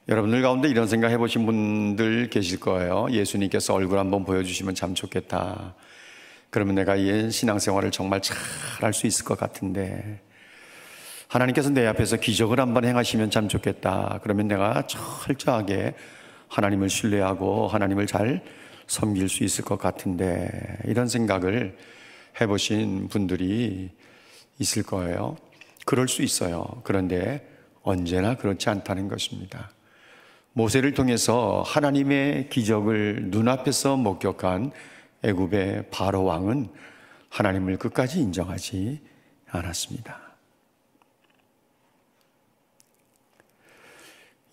여러분들 가운데 이런 생각 해보신 분들 계실 거예요. 예수님께서 얼굴 한번 보여주시면 참 좋겠다. 그러면 내가 이 신앙생활을 정말 잘 할 수 있을 것 같은데, 하나님께서 내 앞에서 기적을 한번 행하시면 참 좋겠다. 그러면 내가 철저하게 하나님을 신뢰하고 하나님을 잘 섬길 수 있을 것 같은데, 이런 생각을 해보신 분들이 있을 거예요. 그럴 수 있어요. 그런데 언제나 그렇지 않다는 것입니다. 모세를 통해서 하나님의 기적을 눈앞에서 목격한 애굽의 바로 왕은 하나님을 끝까지 인정하지 않았습니다.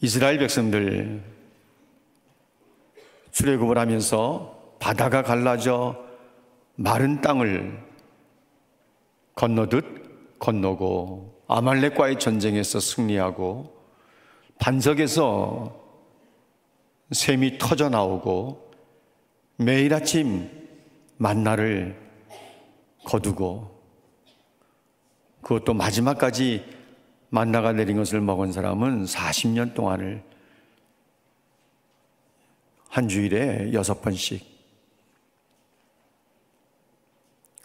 이스라엘 백성들 출애굽을 하면서 바다가 갈라져 마른 땅을 건너듯 건너고, 아말렉과의 전쟁에서 승리하고, 반석에서 샘이 터져 나오고, 매일 아침 만나를 거두고, 그것도 마지막까지 만나가 내린 것을 먹은 사람은 40년 동안을 한 주일에 6번씩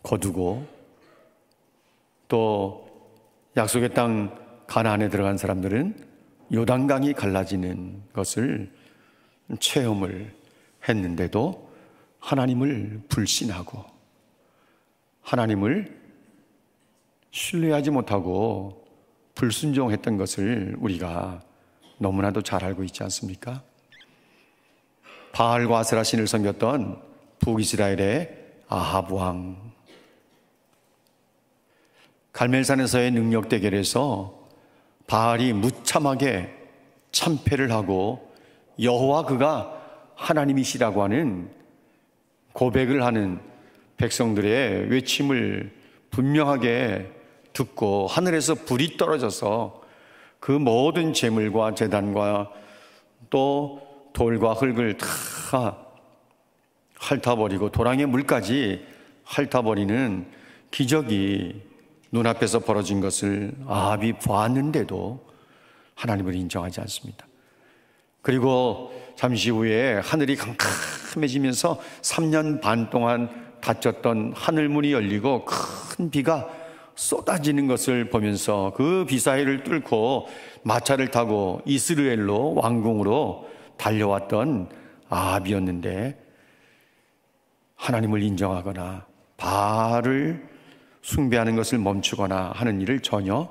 거두고, 또 약속의 땅 가나안에 들어간 사람들은 요단강이 갈라지는 것을 체험을 했는데도 하나님을 불신하고 하나님을 신뢰하지 못하고 불순종했던 것을 우리가 너무나도 잘 알고 있지 않습니까? 바알과 아세라 신을 섬겼던 북이스라엘의 아합 왕, 갈멜산에서의 능력 대결에서 바알이 무참하게 참패를 하고 여호와 그가 하나님이시라고 하는 고백을 하는 백성들의 외침을 분명하게 듣고 하늘에서 불이 떨어져서 그 모든 제물과 제단과 또 돌과 흙을 다 핥아버리고 도랑의 물까지 핥아버리는 기적이 눈앞에서 벌어진 것을 아합이 보았는데도 하나님을 인정하지 않습니다. 그리고 잠시 후에 하늘이 캄캄해지면서 3년 반 동안 닫혔던 하늘문이 열리고 큰 비가 쏟아지는 것을 보면서 그 비 사이를 뚫고 마차를 타고 이스라엘로 왕궁으로 달려왔던 아합이었는데, 하나님을 인정하거나 바알을 숭배하는 것을 멈추거나 하는 일을 전혀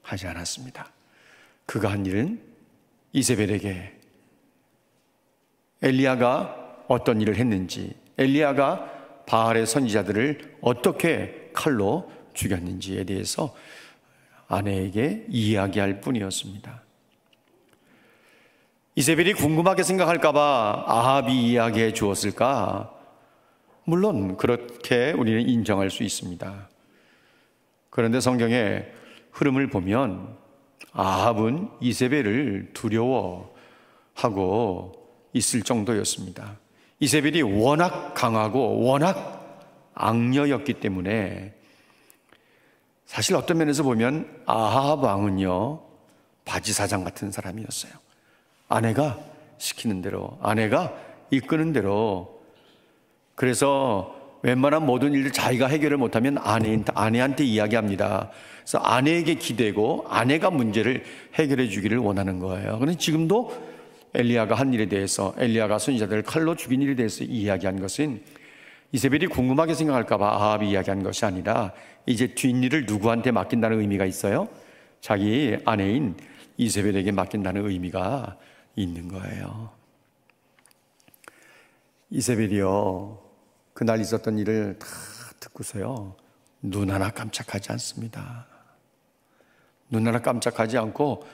하지 않았습니다. 그가 한 일은 이세벨에게 엘리야가 어떤 일을 했는지, 엘리야가 바알의 선지자들을 어떻게 칼로 죽였는지에 대해서 아내에게 이야기할 뿐이었습니다. 이세벨이 궁금하게 생각할까봐 아합이 이야기해 주었을까? 물론 그렇게 우리는 인정할 수 있습니다. 그런데 성경의 흐름을 보면 아합은 이세벨을 두려워하고 있을 정도였습니다. 이세벨이 워낙 강하고 워낙 악녀였기 때문에, 사실 어떤 면에서 보면 아합 왕은요, 바지사장 같은 사람이었어요. 아내가 시키는 대로, 아내가 이끄는 대로, 그래서 웬만한 모든 일들 자기가 해결을 못하면 아내한테 이야기합니다. 그래서 아내에게 기대고 아내가 문제를 해결해 주기를 원하는 거예요. 그런데 지금도 엘리야가 한 일에 대해서, 엘리야가 선지자들을 칼로 죽인 일에 대해서 이야기한 것은 이세벨이 궁금하게 생각할까 봐 아합이 이야기한 것이 아니라, 이제 뒷일을 누구한테 맡긴다는 의미가 있어요? 자기 아내인 이세벨에게 맡긴다는 의미가 있는 거예요. 이세벨이요, 그날 있었던 일을 다 듣고서요, 눈 하나 깜짝하지 않습니다. 눈 하나 깜짝하지 않고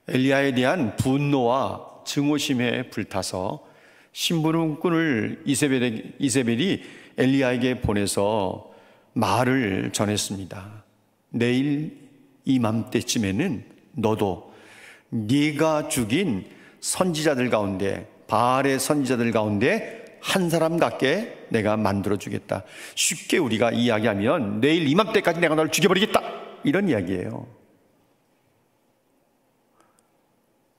엘리야에 대한 분노와 증오심에 불타서 심부름꾼을 이세벨이 엘리야에게 보내서 말을 전했습니다. 내일 이맘때쯤에는 너도 네가 죽인 선지자들 가운데, 바알의 선지자들 가운데 한 사람 같게 내가 만들어주겠다. 쉽게 우리가 이야기하면 내일 이맘때까지 내가 너를 죽여버리겠다, 이런 이야기예요.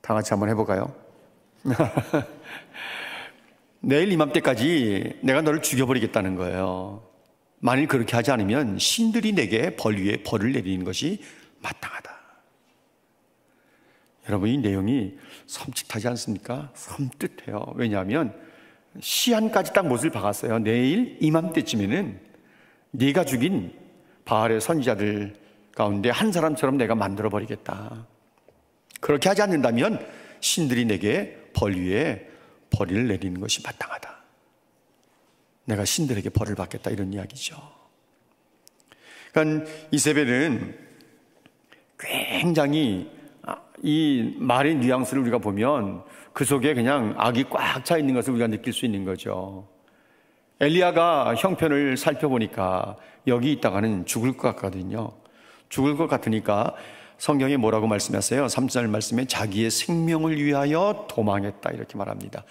다 같이 한번 해볼까요? 내일 이맘때까지 내가 너를 죽여버리겠다는 거예요. 만일 그렇게 하지 않으면 신들이 내게 벌 위에 벌을 내리는 것이 마땅하다. 여러분, 이 내용이 섬찟하지 않습니까? 섬뜩해요. 왜냐하면 시한까지 딱 못을 박았어요. 내일 이맘때쯤에는 네가 죽인 바알의 선지자들 가운데 한 사람처럼 내가 만들어버리겠다. 그렇게 하지 않는다면 신들이 내게 벌 위에 벌을 내리는 것이 마땅하다. 내가 신들에게 벌을 받겠다, 이런 이야기죠. 그러니까 이세벨은 굉장히 이 말의 뉘앙스를 우리가 보면 그 속에 그냥 악이 꽉 차 있는 것을 우리가 느낄 수 있는 거죠. 엘리야가 형편을 살펴보니까 여기 있다가는 죽을 것 같거든요. 죽을 것 같으니까 성경에 뭐라고 말씀하세요? 3절 말씀에 자기의 생명을 위하여 도망했다, 이렇게 말합니다.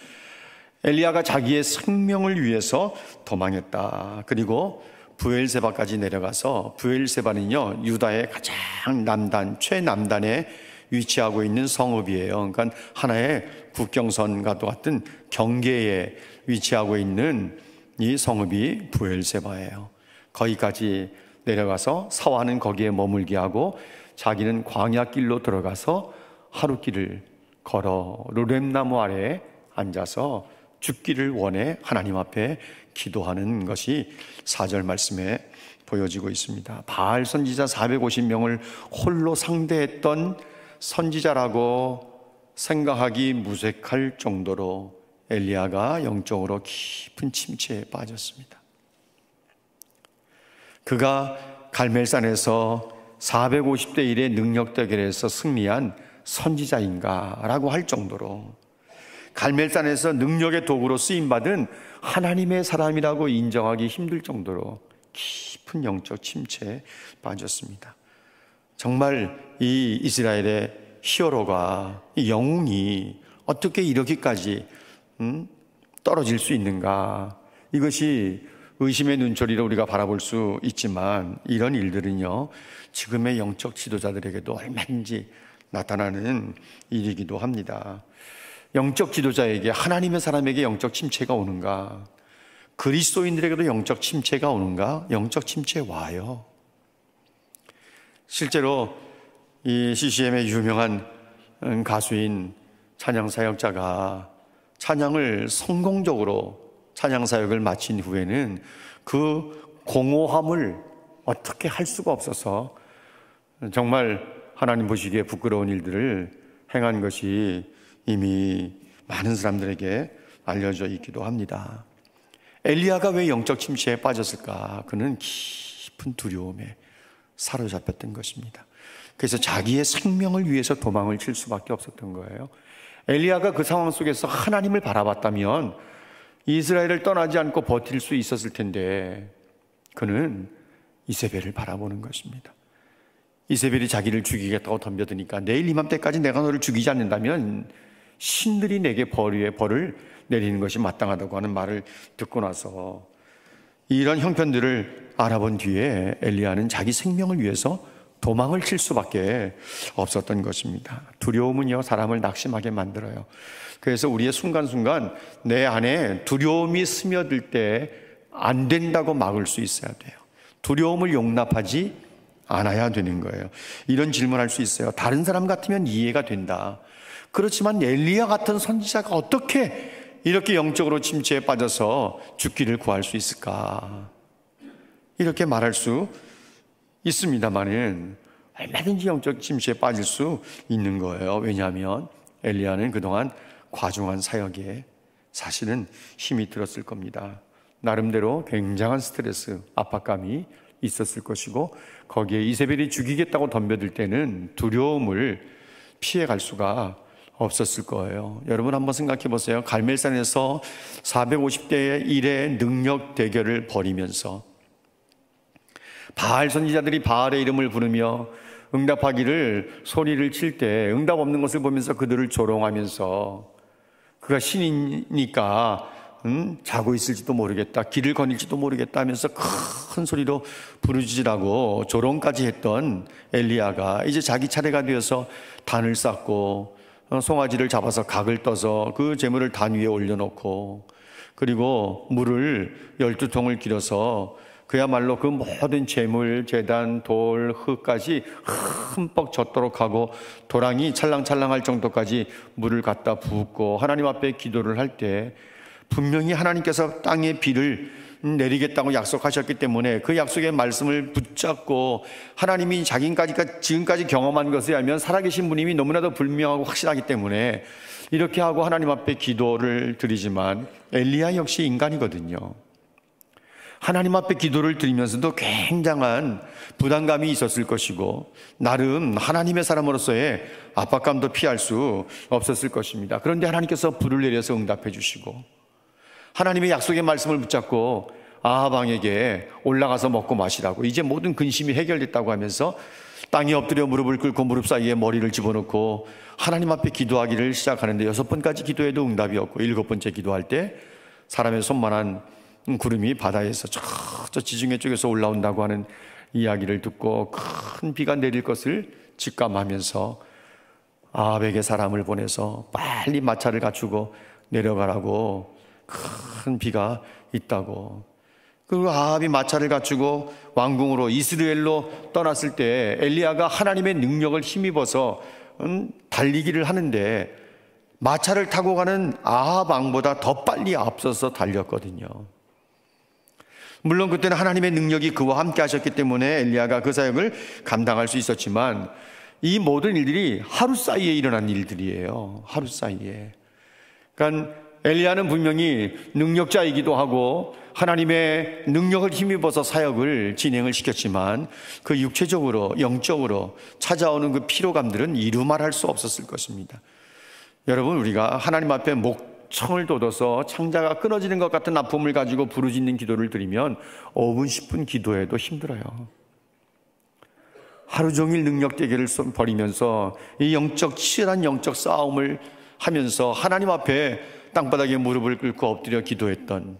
엘리야가 자기의 생명을 위해서 도망했다. 그리고 브엘세바까지 내려가서, 브엘세바는요 유다의 가장 남단, 최남단에 위치하고 있는 성읍이에요. 그러니까 하나의 국경선과 같은 경계에 위치하고 있는 이 성읍이 브엘세바예요. 거기까지 내려가서 사화는 거기에 머물게 하고 자기는 광야길로 들어가서 하루길을 걸어 르렘나무 아래에 앉아서 죽기를 원해 하나님 앞에 기도하는 것이 4절 말씀에 보여지고 있습니다. 바알 선지자 450명을 홀로 상대했던 선지자라고 생각하기 무색할 정도로 엘리야가 영적으로 깊은 침체에 빠졌습니다. 그가 갈멜산에서 450대 1의 능력 대결에서 승리한 선지자인가라고 할 정도로, 갈멜산에서 능력의 도구로 쓰임받은 하나님의 사람이라고 인정하기 힘들 정도로 깊은 영적 침체에 빠졌습니다. 정말 이 이스라엘의 히어로가, 이 영웅이 어떻게 이렇게까지 떨어질 수 있는가, 이것이 의심의 눈초리로 우리가 바라볼 수 있지만 이런 일들은요 지금의 영적 지도자들에게도 얼마든지 나타나는 일이기도 합니다. 영적 지도자에게, 하나님의 사람에게 영적 침체가 오는가? 그리스도인들에게도 영적 침체가 오는가? 영적 침체 와요. 실제로 이 CCM의 유명한 가수인 찬양사역자가 찬양을 성공적으로 찬양사역을 마친 후에는 그 공허함을 어떻게 할 수가 없어서 정말 하나님 보시기에 부끄러운 일들을 행한 것이 이미 많은 사람들에게 알려져 있기도 합니다. 엘리야가 왜 영적 침체에 빠졌을까? 그는 깊은 두려움에 사로잡혔던 것입니다. 그래서 자기의 생명을 위해서 도망을 칠 수밖에 없었던 거예요. 엘리야가 그 상황 속에서 하나님을 바라봤다면 이스라엘을 떠나지 않고 버틸 수 있었을 텐데 그는 이세벨을 바라보는 것입니다. 이세벨이 자기를 죽이겠다고 덤벼드니까 내일 이맘때까지 내가 너를 죽이지 않는다면 신들이 내게 벌 위에 벌을 내리는 것이 마땅하다고 하는 말을 듣고 나서 이런 형편들을 알아본 뒤에 엘리야는 자기 생명을 위해서 도망을 칠 수밖에 없었던 것입니다. 두려움은요 사람을 낙심하게 만들어요. 그래서 우리의 순간순간 내 안에 두려움이 스며들 때 안 된다고 막을 수 있어야 돼요. 두려움을 용납하지 않아야 되는 거예요. 이런 질문할 수 있어요. 다른 사람 같으면 이해가 된다. 그렇지만 엘리야 같은 선지자가 어떻게 이렇게 영적으로 침체에 빠져서 죽기를 구할 수 있을까? 이렇게 말할 수 있습니다만은 얼마든지 영적 침체에 빠질 수 있는 거예요. 왜냐하면 엘리야는 그동안 과중한 사역에 사실은 힘이 들었을 겁니다. 나름대로 굉장한 스트레스, 압박감이 있었을 것이고 거기에 이세벨이 죽이겠다고 덤벼들 때는 두려움을 피해갈 수가 없었을 거예요. 여러분 한번 생각해 보세요. 갈멜산에서 450대 1의 능력 대결을 벌이면서 바알 선지자들이 바알의 이름을 부르며 응답하기를 소리를 칠 때 응답 없는 것을 보면서 그들을 조롱하면서 그가 신이니까 자고 있을지도 모르겠다, 길을 거닐지도 모르겠다 하면서 큰 소리로 부르짖으라고 조롱까지 했던 엘리야가 이제 자기 차례가 되어서 단을 쌓고 송아지를 잡아서 각을 떠서 그 제물을 단 위에 올려놓고, 그리고 물을 12통을 길어서 그야말로 그 모든 제물, 제단, 돌, 흙까지 흠뻑 젖도록 하고 도랑이 찰랑찰랑할 정도까지 물을 갖다 붓고 하나님 앞에 기도를 할 때, 분명히 하나님께서 땅에 비를 내리겠다고 약속하셨기 때문에 그 약속의 말씀을 붙잡고, 하나님이 자기가 지금까지 경험한 것에 하면 살아계신 분임이 너무나도 분명하고 확실하기 때문에 이렇게 하고 하나님 앞에 기도를 드리지만, 엘리야 역시 인간이거든요. 하나님 앞에 기도를 드리면서도 굉장한 부담감이 있었을 것이고, 나름 하나님의 사람으로서의 압박감도 피할 수 없었을 것입니다. 그런데 하나님께서 불을 내려서 응답해 주시고, 하나님의 약속의 말씀을 붙잡고 아합 왕에게 올라가서 먹고 마시라고, 이제 모든 근심이 해결됐다고 하면서 땅에 엎드려 무릎을 꿇고 무릎 사이에 머리를 집어넣고 하나님 앞에 기도하기를 시작하는데, 6번까지 기도해도 응답이 없고 7번째 기도할 때 사람의 손만한 구름이 바다에서 저 지중해 쪽에서 올라온다고 하는 이야기를 듣고 큰 비가 내릴 것을 직감하면서 아합에게 사람을 보내서 빨리 마차를 갖추고 내려가라고, 큰 비가 있다고. 그리고 아합이 마차를 갖추고 왕궁으로 이스라엘로 떠났을 때 엘리야가 하나님의 능력을 힘입어서 달리기를 하는데, 마차를 타고 가는 아합 왕보다 더 빨리 앞서서 달렸거든요. 물론 그때는 하나님의 능력이 그와 함께 하셨기 때문에 엘리야가 그 사역을 감당할 수 있었지만, 이 모든 일들이 하루 사이에 일어난 일들이에요. 하루 사이에. 그러니까 엘리야는 분명히 능력자이기도 하고 하나님의 능력을 힘입어서 사역을 진행을 시켰지만, 그 육체적으로 영적으로 찾아오는 그 피로감들은 이루 말할 수 없었을 것입니다. 여러분, 우리가 하나님 앞에 목청을 돋아서 창자가 끊어지는 것 같은 아픔을 가지고 부르짖는 기도를 드리면 5분 10분 기도해도 힘들어요. 하루 종일 능력 대결을 벌이면서 이 치열한 영적 싸움을 하면서 하나님 앞에 땅바닥에 무릎을 꿇고 엎드려 기도했던,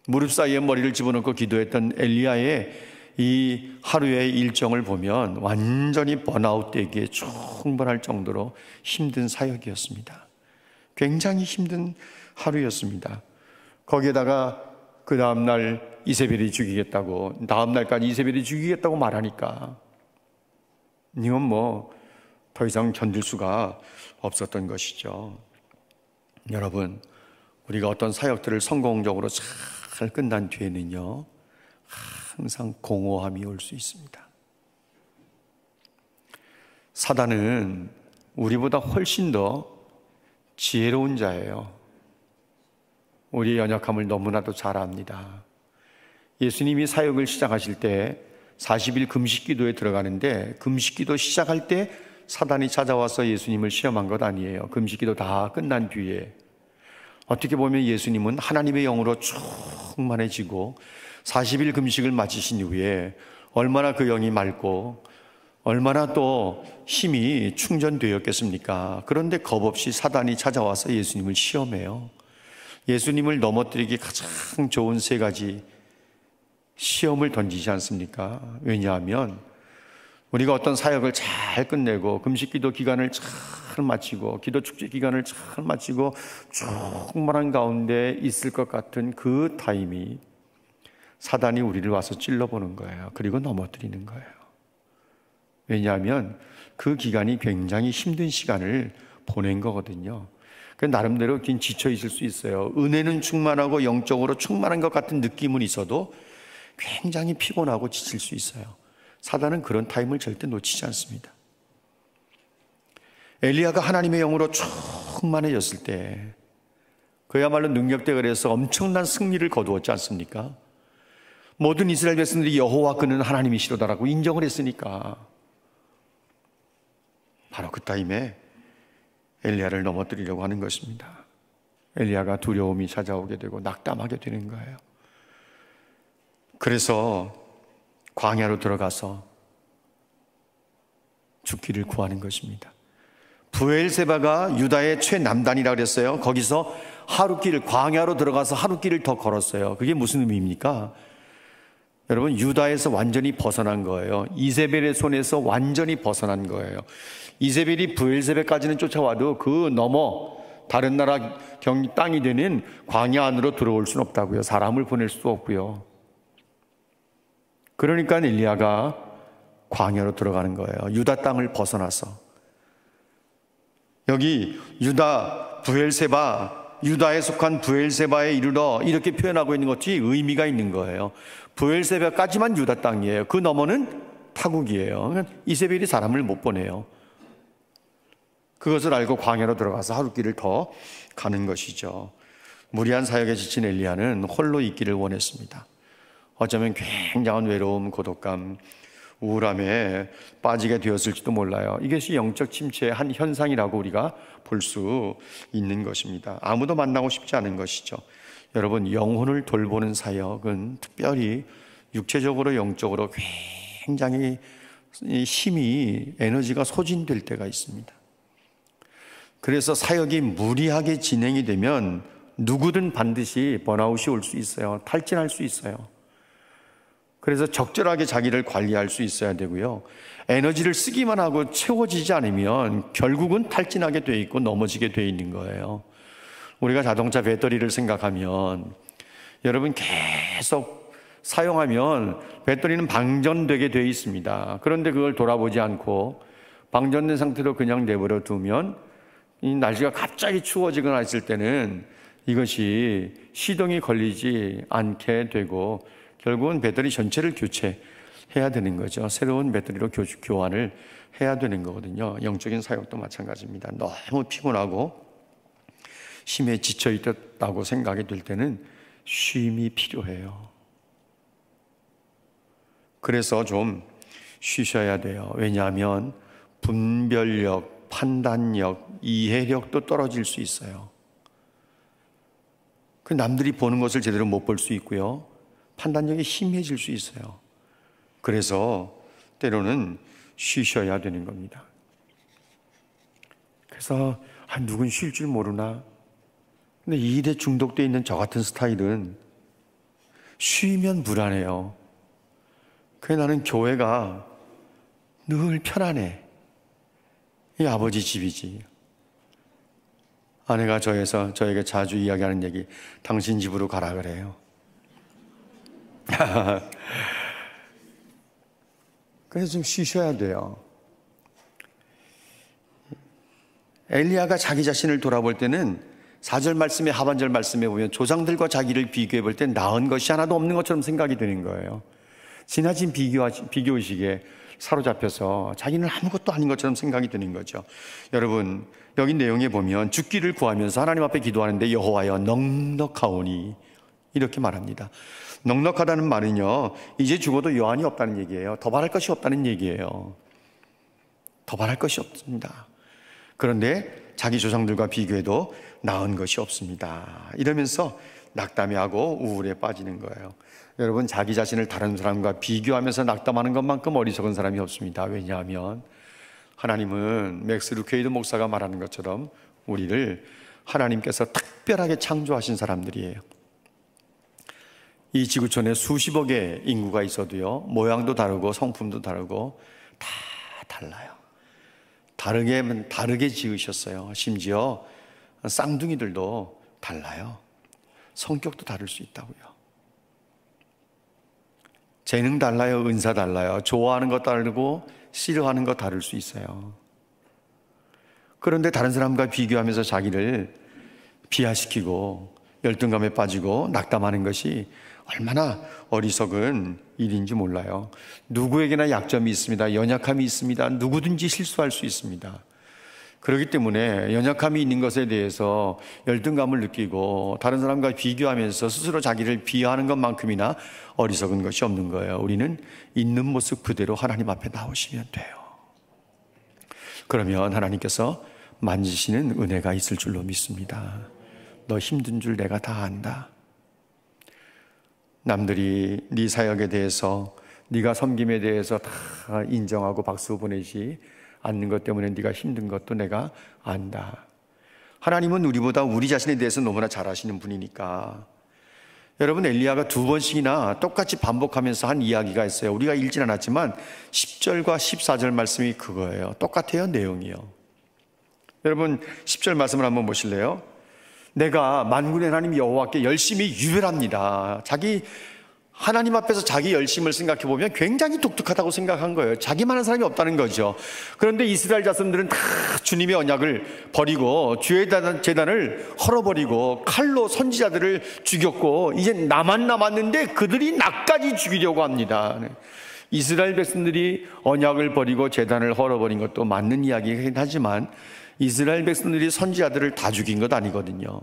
무릎 사이에 머리를 집어넣고 기도했던 엘리야의 이 하루의 일정을 보면 완전히 번아웃되기에 충분할 정도로 힘든 사역이었습니다. 굉장히 힘든 하루였습니다. 거기에다가 그 다음날 이세벨이 죽이겠다고, 다음날까지 이세벨이 죽이겠다고 말하니까 이건 더 이상 견딜 수가 없었던 것이죠. 여러분, 우리가 어떤 사역들을 성공적으로 잘 끝난 뒤에는요, 항상 공허함이 올 수 있습니다. 사단은 우리보다 훨씬 더 지혜로운 자예요. 우리의 연약함을 너무나도 잘 압니다. 예수님이 사역을 시작하실 때 40일 금식기도에 들어가는데, 금식기도 시작할 때 사단이 찾아와서 예수님을 시험한 것 아니에요. 금식기도 다 끝난 뒤에. 어떻게 보면 예수님은 하나님의 영으로 충만해지고 40일 금식을 마치신 이후에 얼마나 그 영이 맑고 얼마나 또 힘이 충전되었겠습니까? 그런데 겁없이 사단이 찾아와서 예수님을 시험해요. 예수님을 넘어뜨리기 가장 좋은 3가지 시험을 던지지 않습니까? 왜냐하면 우리가 어떤 사역을 잘 끝내고 금식기도 기간을 잘 마치고 기도 축제 기간을 잘 마치고 충만한 가운데 있을 것 같은 그 타임이 사단이 우리를 와서 찔러보는 거예요. 그리고 넘어뜨리는 거예요. 왜냐하면 그 기간이 굉장히 힘든 시간을 보낸 거거든요. 나름대로 지쳐 있을 수 있어요. 은혜는 충만하고 영적으로 충만한 것 같은 느낌은 있어도 굉장히 피곤하고 지칠 수 있어요. 사단은 그런 타임을 절대 놓치지 않습니다. 엘리야가 하나님의 영으로 충만해졌을 때 그야말로 능력대결에서 엄청난 승리를 거두었지 않습니까? 모든 이스라엘 백성들이 여호와 그는 하나님이시로다라고 인정을 했으니까 바로 그 타임에 엘리야를 넘어뜨리려고 하는 것입니다. 엘리야가 두려움이 찾아오게 되고 낙담하게 되는 거예요. 그래서 광야로 들어가서 죽기를 구하는 것입니다. 브엘세바가 유다의 최남단이라고 그랬어요. 거기서 하루길, 광야로 들어가서 하루길을 더 걸었어요. 그게 무슨 의미입니까? 여러분, 유다에서 완전히 벗어난 거예요. 이세벨의 손에서 완전히 벗어난 거예요. 이세벨이 브엘세벨까지는 쫓아와도 그 너머 다른 나라 땅이 되는 광야 안으로 들어올 수는 없다고요. 사람을 보낼 수도 없고요. 그러니까 엘리야가 광야로 들어가는 거예요. 유다 땅을 벗어나서. 여기 유다 브엘세바, 유다에 속한 브엘세바에 이르러 이렇게 표현하고 있는 것이 의미가 있는 거예요. 브엘세바까지만 유다 땅이에요. 그 너머는 타국이에요. 이세벨이 사람을 못 보내요. 그것을 알고 광야로 들어가서 하루 길을 더 가는 것이죠. 무리한 사역에 지친 엘리야는 홀로 있기를 원했습니다. 어쩌면 굉장한 외로움, 고독감, 우울함에 빠지게 되었을지도 몰라요. 이것이 영적 침체의 한 현상이라고 우리가 볼 수 있는 것입니다. 아무도 만나고 싶지 않은 것이죠. 여러분, 영혼을 돌보는 사역은 특별히 육체적으로 영적으로 굉장히 힘이, 에너지가 소진될 때가 있습니다. 그래서 사역이 무리하게 진행이 되면 누구든 반드시 번아웃이 올 수 있어요. 탈진할 수 있어요. 그래서 적절하게 자기를 관리할 수 있어야 되고요. 에너지를 쓰기만 하고 채워지지 않으면 결국은 탈진하게 돼 있고 넘어지게 돼 있는 거예요. 우리가 자동차 배터리를 생각하면 여러분 계속 사용하면 배터리는 방전되게 돼 있습니다. 그런데 그걸 돌아보지 않고 방전된 상태로 그냥 내버려 두면 이 날씨가 갑자기 추워지거나 했을 때는 이것이 시동이 걸리지 않게 되고 결국은 배터리 전체를 교체해야 되는 거죠. 새로운 배터리로 교환을 해야 되는 거거든요. 영적인 사역도 마찬가지입니다. 너무 피곤하고 힘에 지쳐 있다고 생각이 들 때는 쉼이 필요해요. 그래서 좀 쉬셔야 돼요. 왜냐하면 분별력, 판단력, 이해력도 떨어질 수 있어요. 그 남들이 보는 것을 제대로 못 볼 수 있고요. 판단력이 희미해질 수 있어요. 그래서 때로는 쉬셔야 되는 겁니다. 그래서 누군 쉴 줄 모르나? 근데 이 일에 중독되어 있는 저 같은 스타일은 쉬면 불안해요. 그래 나는 교회가 늘 편안해. 이 아버지 집이지. 아내가 저에게 자주 이야기하는 얘기, 당신 집으로 가라 그래요. 그래서 좀 쉬셔야 돼요. 엘리야가 자기 자신을 돌아볼 때는 4절 말씀에 하반절 말씀에 보면 조상들과 자기를 비교해 볼 때 나은 것이 하나도 없는 것처럼 생각이 되는 거예요. 지나친 비교의식에 사로잡혀서 자기는 아무것도 아닌 것처럼 생각이 드는 거죠. 여러분, 여기 내용에 보면 죽기를 구하면서 하나님 앞에 기도하는데 여호와여 넉넉하오니 이렇게 말합니다. 넉넉하다는 말은요, 이제 죽어도 여한이 없다는 얘기예요. 더 바랄 것이 없다는 얘기예요. 더 바랄 것이 없습니다. 그런데 자기 조상들과 비교해도 나은 것이 없습니다. 이러면서 낙담해하고 우울에 빠지는 거예요. 여러분, 자기 자신을 다른 사람과 비교하면서 낙담하는 것만큼 어리석은 사람이 없습니다. 왜냐하면 하나님은 맥스 루케이드 목사가 말하는 것처럼 우리를 하나님께서 특별하게 창조하신 사람들이에요. 이 지구촌에 수십억의 인구가 있어도요, 모양도 다르고 성품도 다르고 다 달라요. 다르게 지으셨어요. 심지어 쌍둥이들도 달라요. 성격도 다를 수 있다고요. 재능 달라요. 은사 달라요. 좋아하는 것 다르고 싫어하는 것 다를 수 있어요. 그런데 다른 사람과 비교하면서 자기를 비하시키고 열등감에 빠지고 낙담하는 것이 얼마나 어리석은 일인지 몰라요. 누구에게나 약점이 있습니다. 연약함이 있습니다. 누구든지 실수할 수 있습니다. 그렇기 때문에 연약함이 있는 것에 대해서 열등감을 느끼고 다른 사람과 비교하면서 스스로 자기를 비하하는 것만큼이나 어리석은 것이 없는 거예요. 우리는 있는 모습 그대로 하나님 앞에 나오시면 돼요. 그러면 하나님께서 만지시는 은혜가 있을 줄로 믿습니다. 너 힘든 줄 내가 다 안다. 남들이 네 사역에 대해서, 네가 섬김에 대해서 다 인정하고 박수 보내지 않는 것 때문에 네가 힘든 것도 내가 안다. 하나님은 우리보다 우리 자신에 대해서 너무나 잘 아시는 분이니까 여러분, 엘리야가 두 번씩이나 똑같이 반복하면서 한 이야기가 있어요. 우리가 읽진 않았지만 10절과 14절 말씀이 그거예요. 똑같아요, 내용이요. 여러분, 10절 말씀을 한번 보실래요? 내가 만군의 하나님 여호와께 열심히 유별합니다. 자기 하나님 앞에서 자기 열심을 생각해 보면 굉장히 독특하다고 생각한 거예요. 자기만한 사람이 없다는 거죠. 그런데 이스라엘 자손들은 다 주님의 언약을 버리고 주의 제단을 헐어버리고 칼로 선지자들을 죽였고 이제 나만 남았는데 그들이 나까지 죽이려고 합니다. 이스라엘 백성들이 언약을 버리고 제단을 헐어버린 것도 맞는 이야기이긴 하지만 이스라엘 백성들이 선지자들을 다 죽인 것 아니거든요.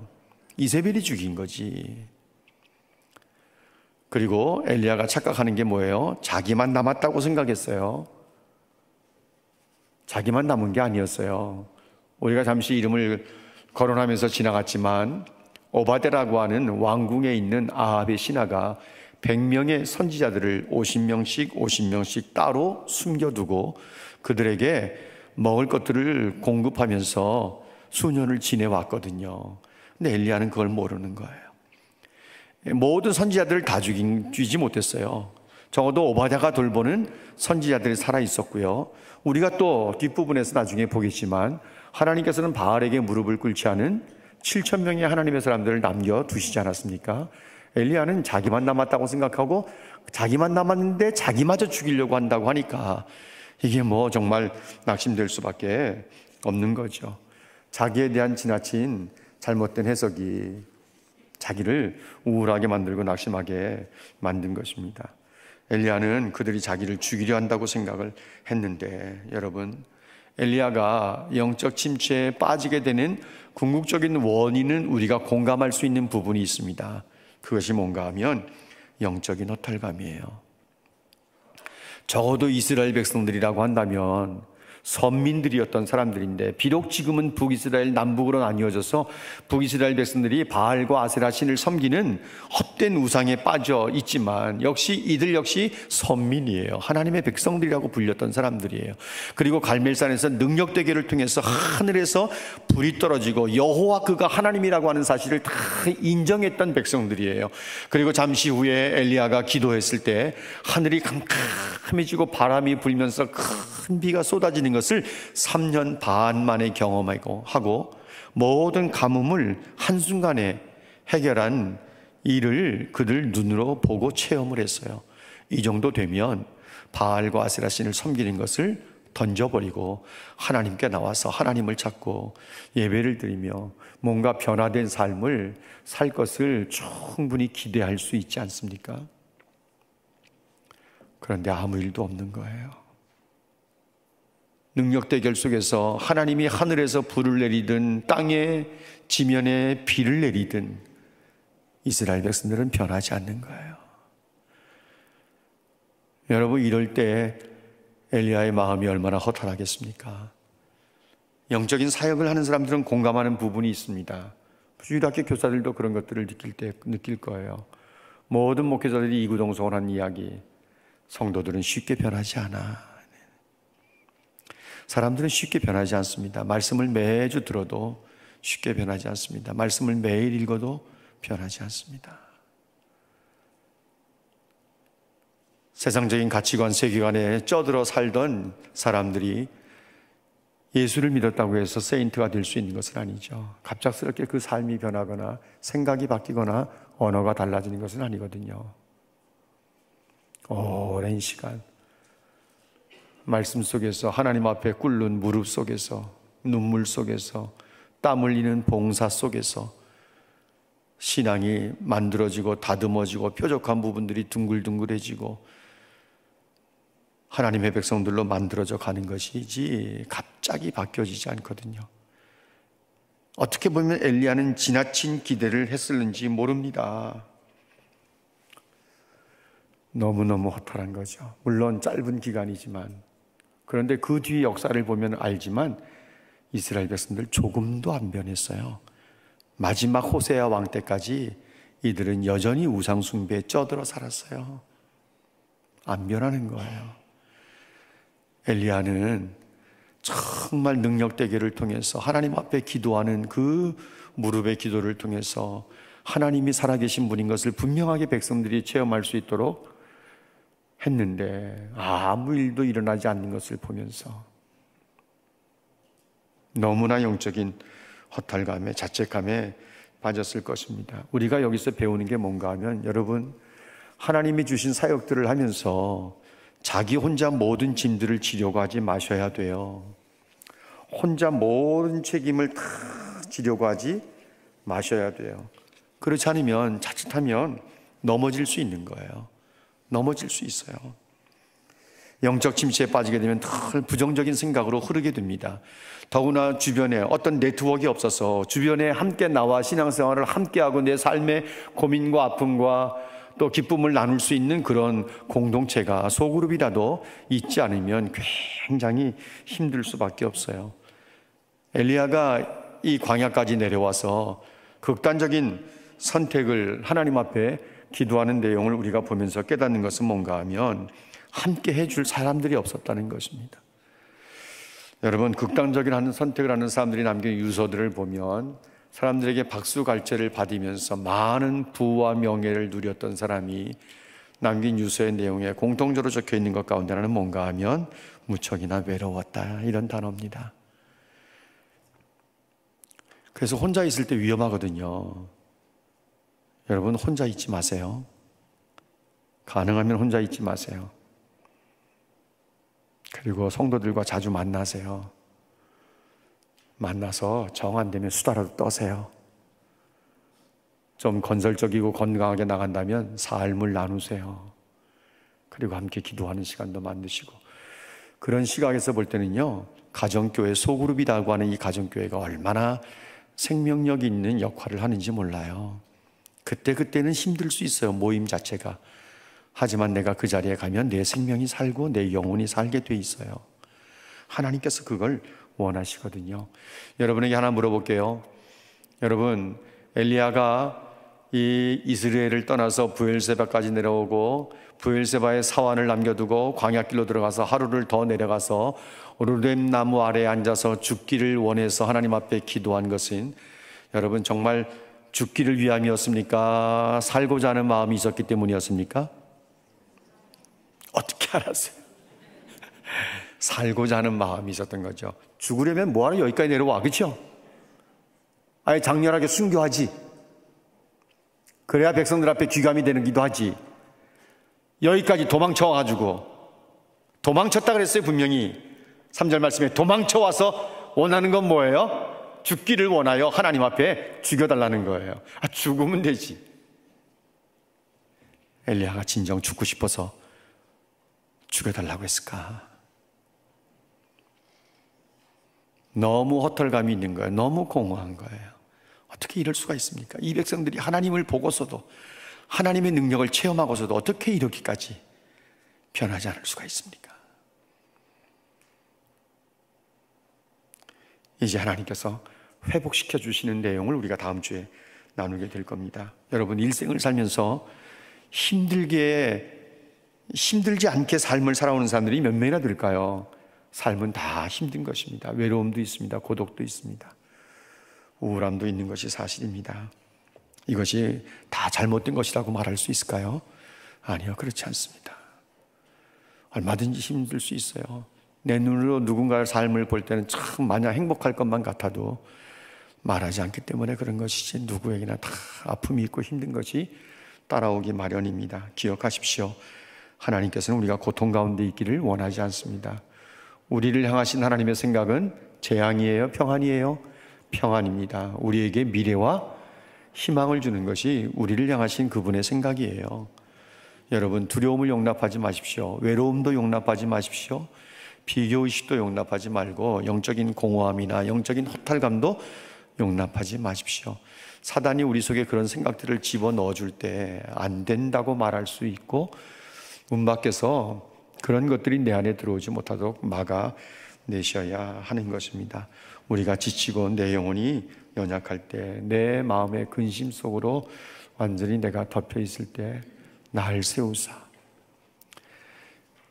이세벨이 죽인 거지. 그리고 엘리야가 착각하는 게 뭐예요? 자기만 남았다고 생각했어요. 자기만 남은 게 아니었어요. 우리가 잠시 이름을 거론하면서 지나갔지만 오바데라고 하는 왕궁에 있는 아합의 신하가 100명의 선지자들을 50명씩 따로 숨겨두고 그들에게 먹을 것들을 공급하면서 수년을 지내왔거든요. 근데 엘리야는 그걸 모르는 거예요. 모든 선지자들을 다 죽이지 못했어요. 적어도 오바댜가 돌보는 선지자들이 살아있었고요. 우리가 또 뒷부분에서 나중에 보겠지만 하나님께서는 바알에게 무릎을 꿇지 않은 7,000명의 하나님의 사람들을 남겨두시지 않았습니까? 엘리야는 자기만 남았다고 생각하고 자기만 남았는데 자기마저 죽이려고 한다고 하니까 이게 뭐 정말 낙심될 수밖에 없는 거죠. 자기에 대한 지나친 잘못된 해석이 자기를 우울하게 만들고 낙심하게 만든 것입니다. 엘리야는 그들이 자기를 죽이려 한다고 생각을 했는데 여러분, 엘리야가 영적 침체에 빠지게 되는 궁극적인 원인은 우리가 공감할 수 있는 부분이 있습니다. 그것이 뭔가 하면 영적인 허탈감이에요. 적어도 이스라엘 백성들이라고 한다면 선민들이었던 사람들인데 비록 지금은 북이스라엘 남북으로 나뉘어져서 북이스라엘 백성들이 바알과 아세라 신을 섬기는 헛된 우상에 빠져 있지만 역시 이들 역시 선민이에요. 하나님의 백성들이라고 불렸던 사람들이에요. 그리고 갈멜산에서 능력 대결을 통해서 하늘에서 불이 떨어지고 여호와 그가 하나님이라고 하는 사실을 다 인정했던 백성들이에요. 그리고 잠시 후에 엘리야가 기도했을 때 하늘이 캄캄해지고 바람이 불면서 큰 비가 쏟아지는 것을 3년 반 만에 경험하고 모든 가뭄을 한순간에 해결한 일을 그들 눈으로 보고 체험을 했어요. 이 정도 되면 바알과 아세라 신을 섬기는 것을 던져버리고 하나님께 나와서 하나님을 찾고 예배를 드리며 뭔가 변화된 삶을 살 것을 충분히 기대할 수 있지 않습니까? 그런데 아무 일도 없는 거예요. 능력 대결 속에서 하나님이 하늘에서 불을 내리든 땅에 지면에 비를 내리든 이스라엘 백성들은 변하지 않는 거예요. 여러분, 이럴 때 엘리야의 마음이 얼마나 허탈하겠습니까? 영적인 사역을 하는 사람들은 공감하는 부분이 있습니다. 주일학교 교사들도 그런 것들을 느낄 거예요. 모든 목회자들이 이구동성을 이야기, 성도들은 쉽게 변하지 않아. 사람들은 쉽게 변하지 않습니다. 말씀을 매주 들어도 쉽게 변하지 않습니다. 말씀을 매일 읽어도 변하지 않습니다. 세상적인 가치관, 세계관에 쩌들어 살던 사람들이 예수를 믿었다고 해서 세인트가 될 수 있는 것은 아니죠. 갑작스럽게 그 삶이 변하거나 생각이 바뀌거나 언어가 달라지는 것은 아니거든요. 오랜 시간 말씀 속에서 하나님 앞에 꿇는 무릎 속에서 눈물 속에서 땀 흘리는 봉사 속에서 신앙이 만들어지고 다듬어지고 뾰족한 부분들이 둥글둥글해지고 하나님의 백성들로 만들어져 가는 것이지 갑자기 바뀌어지지 않거든요. 어떻게 보면 엘리야는 지나친 기대를 했을는지 모릅니다. 너무너무 허탈한 거죠. 물론 짧은 기간이지만, 그런데 그 뒤 역사를 보면 알지만 이스라엘 백성들 조금도 안 변했어요. 마지막 호세아 왕 때까지 이들은 여전히 우상 숭배에 쩌들어 살았어요. 안 변하는 거예요. 엘리야는 정말 능력 대결을 통해서 하나님 앞에 기도하는 그 무릎의 기도를 통해서 하나님이 살아계신 분인 것을 분명하게 백성들이 체험할 수 있도록 했는데 아무 일도 일어나지 않는 것을 보면서 너무나 영적인 허탈감에 자책감에 빠졌을 것입니다. 우리가 여기서 배우는 게 뭔가 하면, 여러분, 하나님이 주신 사역들을 하면서 자기 혼자 모든 짐들을 지려고 하지 마셔야 돼요. 혼자 모든 책임을 다 지려고 하지 마셔야 돼요. 그렇지 않으면 자칫하면 넘어질 수 있는 거예요. 넘어질 수 있어요. 영적 침체에 빠지게 되면 늘 부정적인 생각으로 흐르게 됩니다. 더구나 주변에 어떤 네트워크가 없어서 주변에 함께 나와 신앙생활을 함께하고 내 삶의 고민과 아픔과 또 기쁨을 나눌 수 있는 그런 공동체가, 소그룹이라도 있지 않으면 굉장히 힘들 수밖에 없어요. 엘리야가 이 광야까지 내려와서 극단적인 선택을 하나님 앞에 기도하는 내용을 우리가 보면서 깨닫는 것은 뭔가 하면, 함께 해줄 사람들이 없었다는 것입니다. 여러분, 극단적인 하는 선택을 하는 사람들이 남긴 유서들을 보면 사람들에게 박수갈채를 받으면서 많은 부와 명예를 누렸던 사람이 남긴 유서의 내용에 공통적으로 적혀 있는 것 가운데 하나는 뭔가 하면 무척이나 외로웠다, 이런 단어입니다. 그래서 혼자 있을 때 위험하거든요. 여러분, 혼자 있지 마세요. 가능하면 혼자 있지 마세요. 그리고 성도들과 자주 만나세요. 만나서 정 안 되면 수다라도 떠세요. 좀 건설적이고 건강하게 나간다면 삶을 나누세요. 그리고 함께 기도하는 시간도 만드시고, 그런 시각에서 볼 때는요, 가정교회 소그룹이라고 하는 이 가정교회가 얼마나 생명력 있는 역할을 하는지 몰라요. 그때는 힘들 수 있어요, 모임 자체가. 하지만 내가 그 자리에 가면 내 생명이 살고 내 영혼이 살게 돼 있어요. 하나님께서 그걸 원하시거든요. 여러분에게 하나 물어볼게요. 여러분, 엘리야가 이 이스라엘을 떠나서 브엘세바까지 내려오고 브엘세바의 사환을 남겨두고 광야길로 들어가서 하루를 더 내려가서 오르뎀 나무 아래에 앉아서 죽기를 원해서 하나님 앞에 기도한 것은, 여러분, 정말 죽기를 위함이었습니까? 살고자 하는 마음이 있었기 때문이었습니까? 어떻게 알았어요? 살고자 하는 마음이 있었던 거죠. 죽으려면 뭐하러 여기까지 내려와, 그렇죠? 아예 장렬하게 순교하지. 그래야 백성들 앞에 귀감이 되는 기도하지. 여기까지 도망쳐와가지고, 도망쳤다 그랬어요, 분명히. 3절 말씀에 도망쳐와서 원하는 건 뭐예요? 죽기를 원하여 하나님 앞에 죽여달라는 거예요. 죽으면 되지. 엘리야가 진정 죽고 싶어서 죽여달라고 했을까? 너무 허탈감이 있는 거예요. 너무 공허한 거예요. 어떻게 이럴 수가 있습니까? 이 백성들이 하나님을 보고서도, 하나님의 능력을 체험하고서도 어떻게 이렇게까지 변하지 않을 수가 있습니까? 이제 하나님께서 회복시켜 주시는 내용을 우리가 다음 주에 나누게 될 겁니다. 여러분, 일생을 살면서 힘들지 않게 삶을 살아오는 사람들이 몇 명이나 될까요? 삶은 다 힘든 것입니다. 외로움도 있습니다. 고독도 있습니다. 우울함도 있는 것이 사실입니다. 이것이 다 잘못된 것이라고 말할 수 있을까요? 아니요, 그렇지 않습니다. 얼마든지 힘들 수 있어요. 내 눈으로 누군가의 삶을 볼 때는 참 마냥 행복할 것만 같아도 말하지 않기 때문에 그런 것이지, 누구에게나 다 아픔이 있고 힘든 것이 따라오기 마련입니다. 기억하십시오. 하나님께서는 우리가 고통 가운데 있기를 원하지 않습니다. 우리를 향하신 하나님의 생각은 재앙이에요? 평안이에요? 평안입니다. 우리에게 미래와 희망을 주는 것이 우리를 향하신 그분의 생각이에요. 여러분, 두려움을 용납하지 마십시오. 외로움도 용납하지 마십시오. 비교의식도 용납하지 말고 영적인 공허함이나 영적인 허탈감도 용납하지 마십시오. 사단이 우리 속에 그런 생각들을 집어넣어 줄 때 안 된다고 말할 수 있고, 문 밖에서 그런 것들이 내 안에 들어오지 못하도록 막아내셔야 하는 것입니다. 우리가 지치고 내 영혼이 연약할 때, 내 마음의 근심 속으로 완전히 내가 덮여 있을 때 날 세우사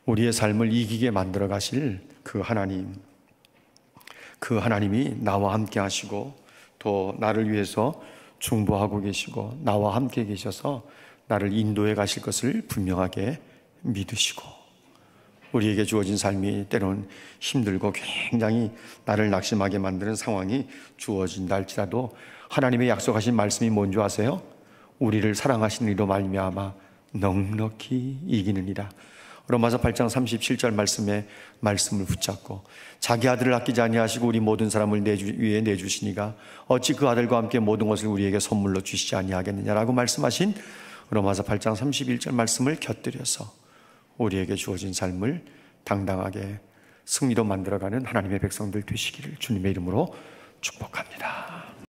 우리의 삶을 이기게 만들어 가실 그 하나님, 그 하나님이 나와 함께 하시고 또 나를 위해서 중보하고 계시고 나와 함께 계셔서 나를 인도해 가실 것을 분명하게 믿으시고, 우리에게 주어진 삶이 때로는 힘들고 굉장히 나를 낙심하게 만드는 상황이 주어진다 할지라도 하나님의 약속하신 말씀이 뭔지 아세요? 우리를 사랑하시는 이로 말미암아 넉넉히 이기느니라. 로마서 8장 37절 말씀을 붙잡고 자기 아들을 아끼지 아니하시고 우리 모든 사람을 위에 내주시니가 어찌 그 아들과 함께 모든 것을 우리에게 선물로 주시지 아니하겠느냐라고 말씀하신 로마서 8장 31절 말씀을 곁들여서 우리에게 주어진 삶을 당당하게 승리로 만들어가는 하나님의 백성들 되시기를 주님의 이름으로 축복합니다.